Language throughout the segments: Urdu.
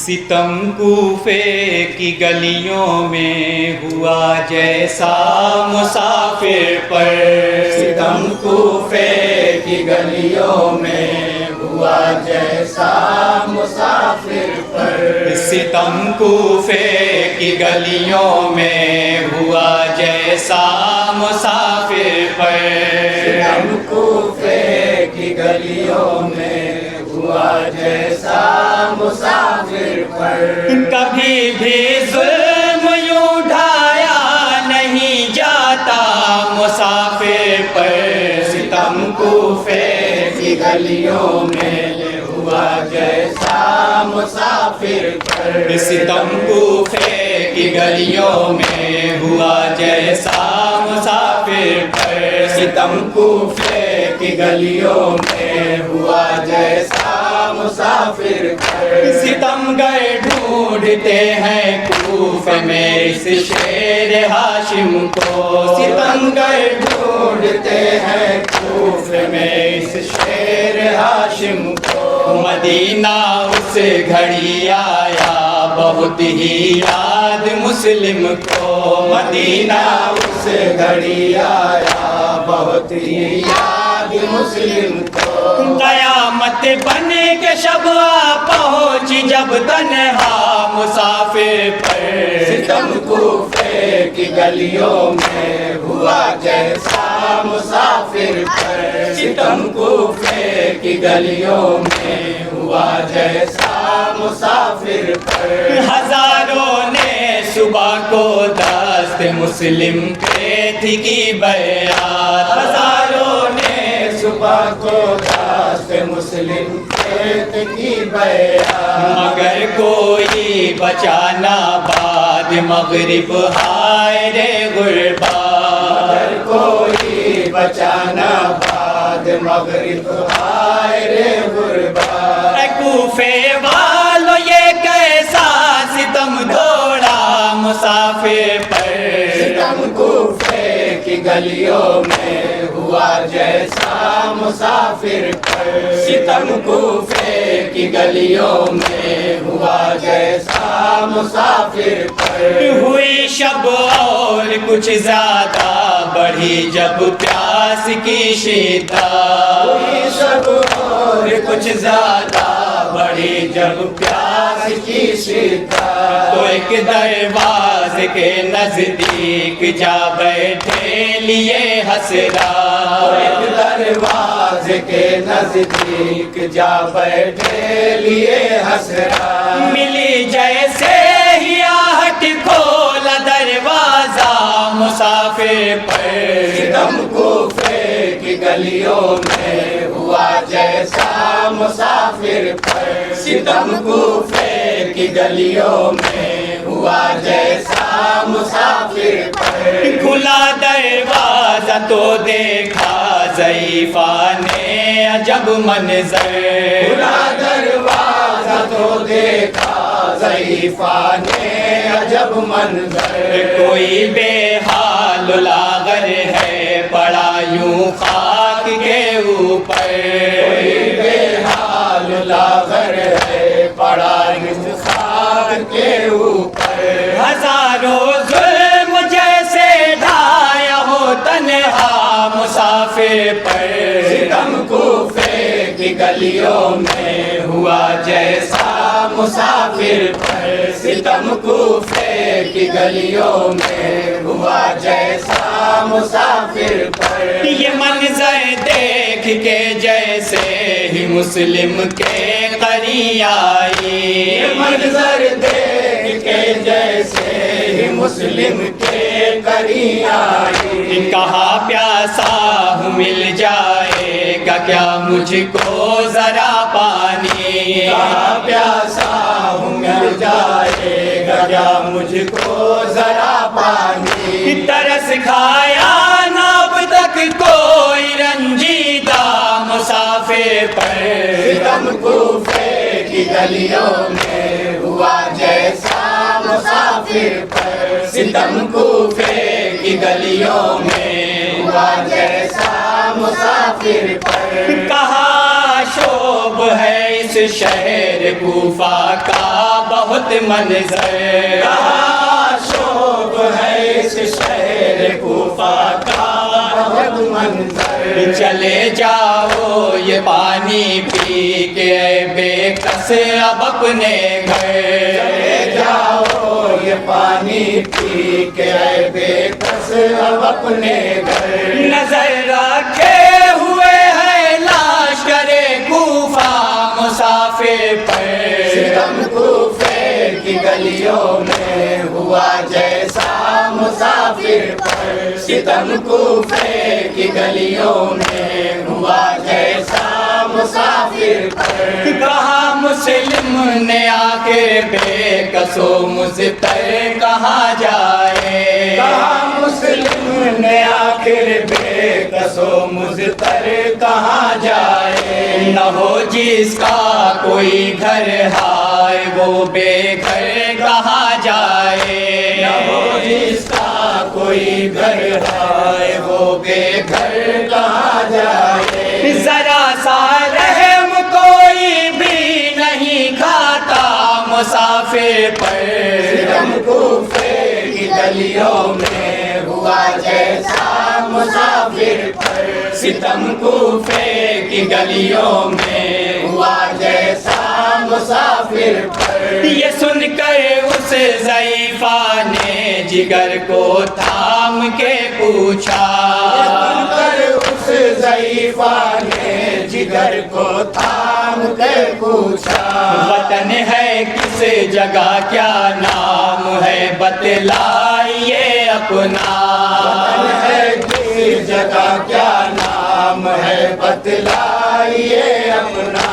ستم کوفے کی گلیوں میں ہوا جیسا مسافر پر، ستم کوفے کی گلیوں میں ہوا جیسا مسافر پر، ستم کوفے کی گلیوں میں ہوا جیسا مسافر پر، ستم کوفے کی گلیوں میں ہوا جیسا مسافر پر، کبھی بھی ظلم یوں ڈھایا نہیں جاتا مسافر پر، ستم کوفے کی گلیوں میں ہوا جیسا مسافر پر، ستم کوفے کی گلیوں میں ہوا جیسا مسافر پر، ستم کوفے کی گلیوں میں ہوا جیسا مسافر پر، ستم گر ڈھونڈتے ہیں کوفے میں اس شیر ہاشم کو، ستم گر ڈھونڈتے ہیں کوفے میں اس شیر ہاشم کو، مدینہ اس گھڑی آیا بہت ہی یاد مسلم کو، مدینہ اس گھڑی آیا بہت ہی یاد مسلم کو، قیامت بن کے شب آ پہنچی جب تنہا مسافر پر، ستم کوفے کی گلیوں میں ہوا جیسا مسافر پر، ستم کوفے کی گلیوں میں ہوا جیسا مسافر پر، ہزاروں نے صبح کو دست مسلم پہ تھی کی بیعت، ہزاروں نے صبح کو دست مسلم پیت کی بیعت، مگر کوئی بچانا بعد مغرب ہائے رے غربا، مگر کوئی بچانا بعد مغرب ہائے رے غربا، اے کوفے والو یہ کیسا ستم دوڑا مسافر پر، ستم کوفے کی گلیوں میں ہوا جیسا مسافر پر، ستم کوفے کی گلیوں میں ہوا جیسا مسافر پر، ہوئی شب اور کچھ زیادہ بڑھی جب پیاس کی شدت، ہوئی شب اور کچھ زیادہ بڑھی جب پیاس کی شدت، تو ایک دروازے کے نزدیک جا بیٹھے لیے حسرات، ایک دروازے کے نزدیک جا بیٹھے لیے حسرات، ملی جیسے ہی آہٹ کھولا دروازہ مسافر پر، ستم کوفے کی گلیوں میں ہوا جیسا مسافر پر، ستم کوفے کی گلیوں میں ہوا جیسا مسافر پر، کھلا دروازہ تو دیکھا ضعیفہ نے عجب منظر، کھلا دروازہ تو دیکھا ضعیفہ نے عجب منظر، کوئی بے حال لاغر ہے پڑا یوں خاک کے اوپر، کوئی بے حال لاغر ہے پڑا اس خاک کے اوپر، ہزاروں ظلم جیسے ڈھایا ہو تنہا مسافر پر، ستم کوفے کی گلیوں میں ہوا جیسا مسافر پر، ستم کوفے کی گلیوں میں ہوا جیسا مسافر پر، یہ منظر دیکھ کے جیسے ہی مسلم کے قری آئی، یہ منظر دیکھ کے جیسے ہی مسلم کے قری آئی، کہا پیاسا ہوں مل جائے گا کیا مجھ کو ذرا پانی، کہا پیاسا ہوں مل جائے گا کیا مجھ کو ذرا پانی، ترس کھایا نہ اب تک کوئی رنجیدہ مسافر پر، ستم کوفے کی گلیوں میں ہوا جیسا مسافر پر، ستم کوفے کی گلیوں میں ہوا جیسا مسافر پر، کہا شوب ہے اس شہر کوفہ کا بہت منظر، کہاں شوق ہے اس شہر کوفہ کا بہت منظر، چلے جاؤ یہ پانی پی کے اے بے کس اب اپنے گھر، چلے جاؤ یہ پانی پی کے اے بے کس اب اپنے گھر، نظر رکھے ہوئے ہے لشکر کوفہ مسافر پر، ستم کوفے کی گلیوں میں ہوا جیسا مسافر پر، ستم کوفے کی گلیوں میں ہوا جیسا مسافر پر، کہاں مسلم نے آخر بے کس و مضطر کہاں جائے، کہاں مسلم نے آخر بے کس و مضطر کہاں جائے، نہ ہو جس کا کوئی گھر ہائے وہ بے گھر کہاں جائے، نہ ہو جس کا کوئی گھر ہے وہ بے گھر کہاں جائے، ذرا سا رحم کوئی بھی نہیں کھاتا مسافر پر، ستم کوفے کی گلیوں میں ہوا جیسا مسافر پر، ستم کوفے کی گلیوں میں ہوا جیسا مسافر پر، یہ سن کر اس ضعیفہ نے جگر کو تھام کے پوچھا، سن کر اس ضعیفہ نے جگر کو تھام کے پوچھا، وطن ہے کس جگہ کیا نام ہے بتلائیے اپنا، وطن ہے کس جگہ کیا نام ہے بتلائیے اپنا،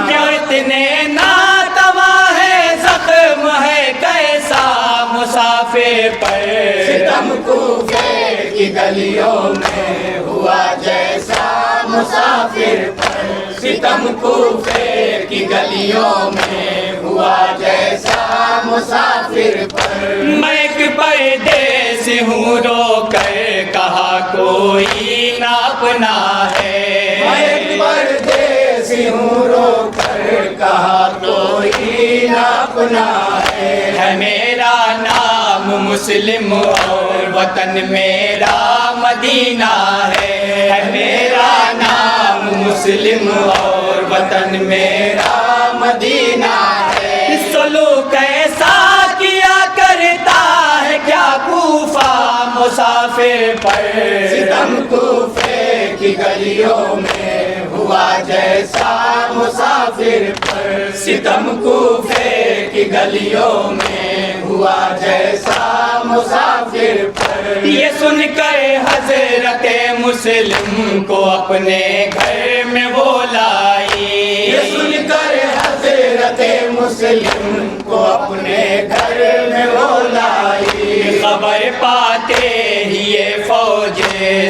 کیوں اتنے ناتوا ہے زخم ہے کیسا مسافر پر، ستم کوفے کی گلیوں میں ہوا جیسا مسافر پر، ستم کوفے کی گلیوں میں ہوا جیسا مسافر پر، میں ایک پردیسی ہوں رو کر کہا کوئی نہ اپنا ہے، میں ایک پردیسی ہوں رو کر کہا کوئی نہ اپنا ہے میرا نام مسلم اور وطن میرا مدینہ ہے میرا نام مسلم اور وطن میرا مدینہ ہے، سلوک کیسا کیا کرتا ہے کیا کوفہ مسافر پر، ستم کوفے کی گلیوں میں ہوا جیسا مسافر پر، ستم کوفے کی گلیوں میں ہوا جیسا مسافر پر، یہ سن کر حضرت مسلم کو اپنے گھر میں وہ لائی، یہ سن کر حضرت مسلم کو اپنے گھر میں وہ لائی، خبر پاتے ہی یہ فوج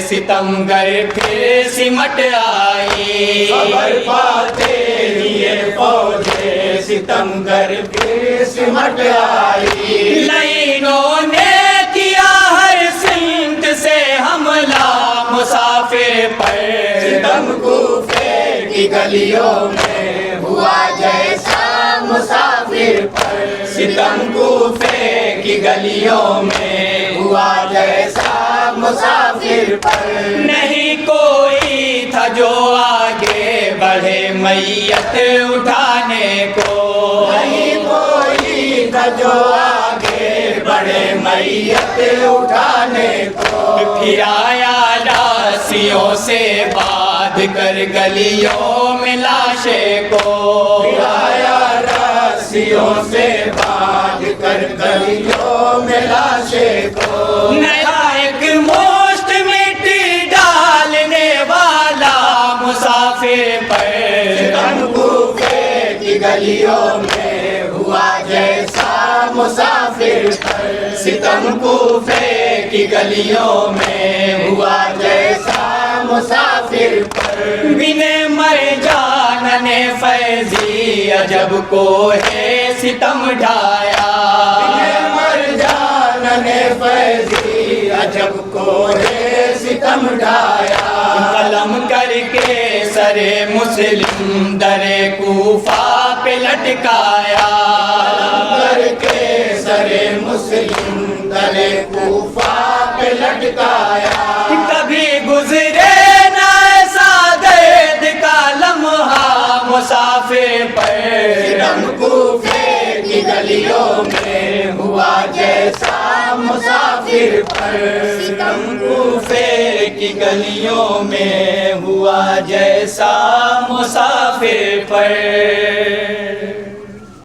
ستمگر پھر سمٹ آئی، خبر پاتے ہی یہ فوج ستمگر پھر سمٹ آئی، لائنوں نے کیا ہر سمت سے حملہ مسافر پر، ستم کوفے کی گلیوں میں ہوا جیسا مسافر پر، ستم کوفے کی گلیوں میں ہوا جیسا مسافر پر، نہیں کوئی تھا جو آگے بڑھے میت اٹھانے کو، نہیں کوئی تھا جو آگے بڑھے میت اٹھانے کو، پھر آیا راسیوں سے باندھ کر گلیوں میں لاشیں کو، آیا راسیوں سے باندھ کر گلیوں میں لاشیں کو، نیا ایک مشت مٹی ڈالنے والا مسافر پر، ستم کوفے کی گلیوں میں ہوا جیسا مسافر پر، ستم کوفے کی گلیوں میں ہوا جیسا مسافر پر، بن مرجان نے فیضی عجب کو ہے ستم ڈھایا، مرجان نے فیضی عجب کو ہے ستم ڈھایا، قلم کر کے سر مسلم در کوفہ پہ لٹکایا، کر گلیوں میں ہوا جیسا مسافر پر، ستم کوفے کی گلیوں میں ہوا جیسا مسافر پر۔